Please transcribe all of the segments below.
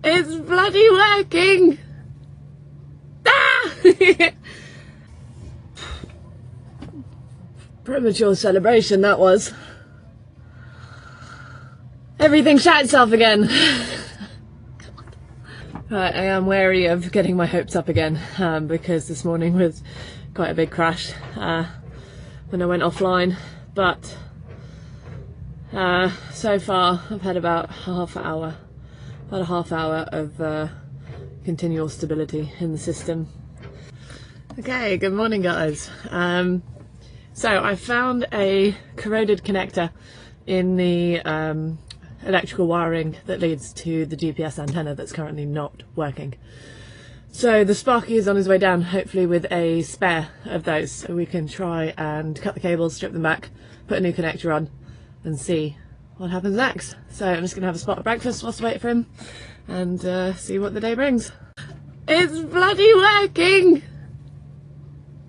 It's bloody working! Ah! Premature celebration, that was. Everything shot itself again. Right, I am wary of getting my hopes up again, because this morning was quite a big crash when I went offline, but so far I've had about a half hour of continual stability in the system. Okay, good morning guys. So I found a corroded connector in the electrical wiring that leads to the GPS antenna that's currently not working. So the Sparky is on his way down, hopefully with a spare of those, so we can try and cut the cables, strip them back, put a new connector on and see what happens next. So I'm just going to have a spot of breakfast whilst I wait for him and see what the day brings. It's bloody working!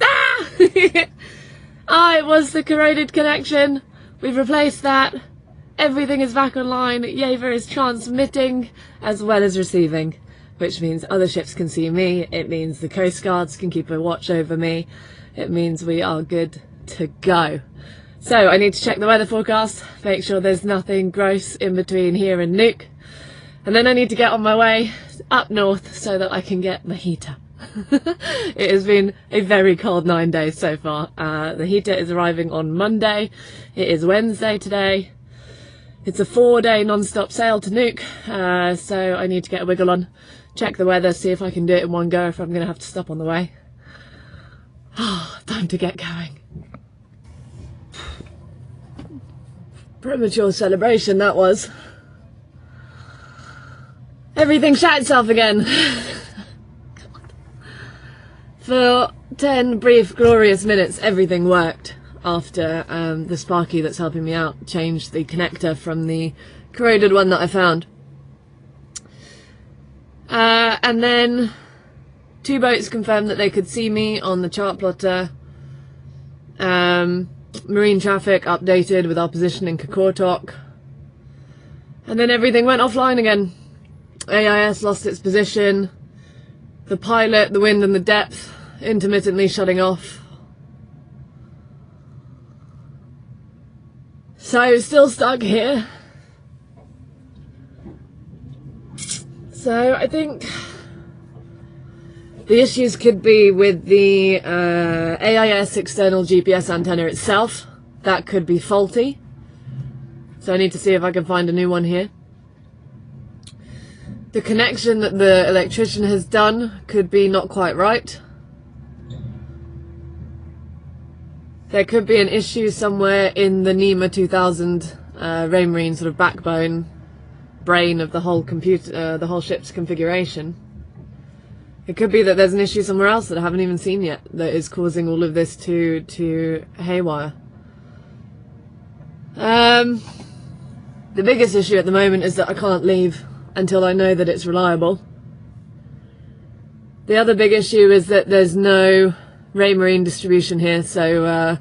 Ah! Oh, it was the corroded connection. We've replaced that. Everything is back online. Yava is transmitting as well as receiving, which means other ships can see me. It means the Coast Guards can keep a watch over me. It means we are good to go. So I need to check the weather forecast, make sure there's nothing gross in between here and Nuuk. And then I need to get on my way up north so that I can get the heater. It has been a very cold 9 days so far. The heater is arriving on Monday. It is Wednesday today. It's a 4-day non-stop sail to Nuuk, so I need to get a wiggle on, check the weather, see if I can do it in one go, if I'm going to have to stop on the way. Time to get going. Premature celebration, that was. Everything shot itself again. For 10 brief, glorious minutes, everything worked. After the Sparky that's helping me out changed the connector from the corroded one that I found. And then 2 boats confirmed that they could see me on the chart plotter. Marine traffic updated with our position in Kokortok. And then everything went offline again. AIS lost its position. The pilot, the wind and the depth intermittently shutting off. So still stuck here. So I think the issues could be with the AIS external GPS antenna itself. That could be faulty. So I need to see if I can find a new one here. The connection that the electrician has done could be not quite right. There could be an issue somewhere in the NMEA 2000 Raymarine sort of backbone brain of the whole computer, the whole ship's configuration. It could be that there's an issue somewhere else that I haven't even seen yet that is causing all of this to haywire. The biggest issue at the moment is that I can't leave until I know that it's reliable. The other big issue is that there's no Raymarine distribution here, so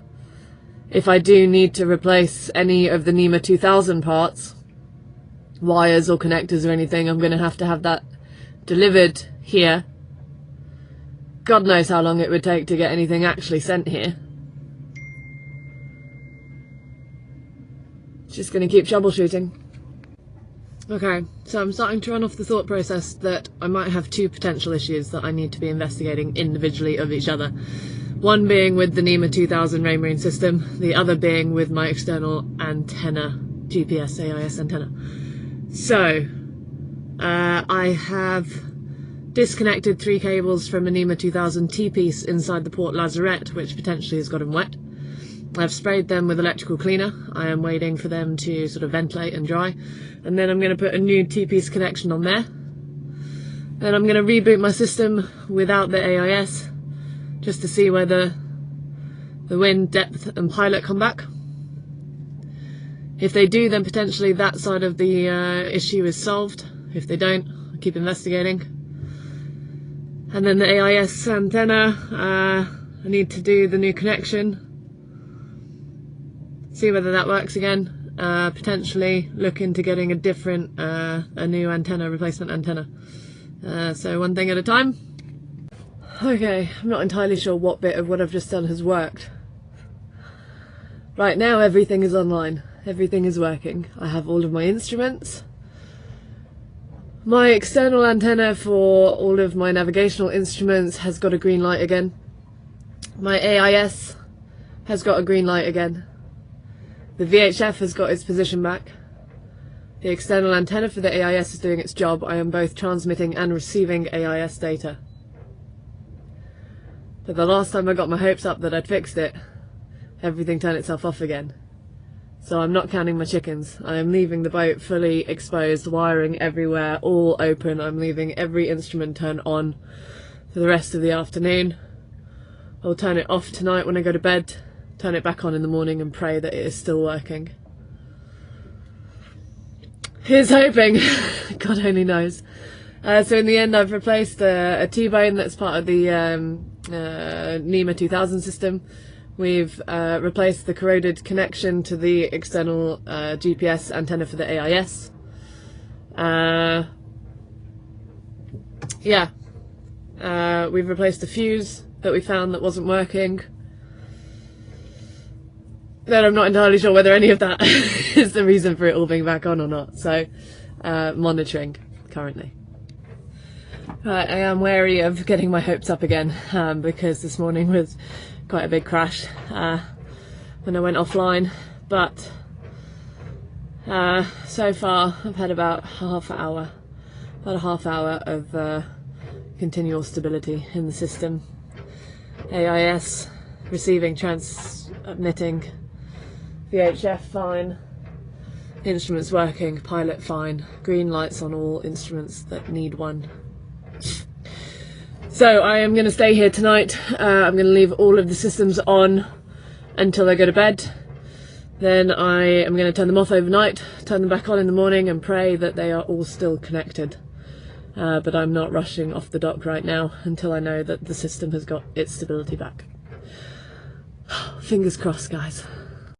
if I do need to replace any of the NMEA 2000 parts, wires or connectors or anything, I'm going to have that delivered here. God knows how long it would take to get anything actually sent here. Just going to keep troubleshooting. Okay, so I'm starting to run off the thought process that I might have 2 potential issues that I need to be investigating individually of each other. One being with the NMEA 2000 Raymarine system, the other being with my external antenna, GPS AIS antenna. So, I have disconnected 3 cables from a NMEA 2000 T-piece inside the port lazarette, which potentially has gotten wet. I've sprayed them with electrical cleaner. I am waiting for them to sort of ventilate and dry. And then I'm going to put a new T-piece connection on there. Then I'm going to reboot my system without the AIS, just to see whether the wind, depth and pilot come back. If they do, then potentially that side of the issue is solved. If they don't, I'll keep investigating. And then the AIS antenna, I need to do the new connection, see whether that works again, potentially look into getting a new antenna, replacement antenna. So one thing at a time. Okay, I'm not entirely sure what bit of what I've just done has worked. Right now everything is online, everything is working. I have all of my instruments. My external antenna for all of my navigational instruments has got a green light again. My AIS has got a green light again. The VHF has got its position back. The external antenna for the AIS is doing its job. I am both transmitting and receiving AIS data. But the last time I got my hopes up that I'd fixed it, everything turned itself off again. So I'm not counting my chickens. I am leaving the boat fully exposed, wiring everywhere, all open. I'm leaving every instrument turned on for the rest of the afternoon. I'll turn it off tonight when I go to bed, turn it back on in the morning and pray that it is still working. Here's hoping. God only knows. So in the end I've replaced a T-bone that's part of the NMEA 2000 system. We've replaced the corroded connection to the external GPS antenna for the AIS. We've replaced the fuse that we found that wasn't working. Then I'm not entirely sure whether any of that is the reason for it all being back on or not. So monitoring currently. Right, I am wary of getting my hopes up again because this morning was quite a big crash when I went offline, but so far I've had about a half hour of continual stability in the system. AIS receiving, transmitting, VHF fine, instruments working, pilot fine, green lights on all instruments that need one. So I am going to stay here tonight. I'm going to leave all of the systems on until I go to bed. Then I am going to turn them off overnight, turn them back on in the morning and pray that they are all still connected. But I'm not rushing off the dock right now until I know that the system has got its stability back. Fingers crossed, guys.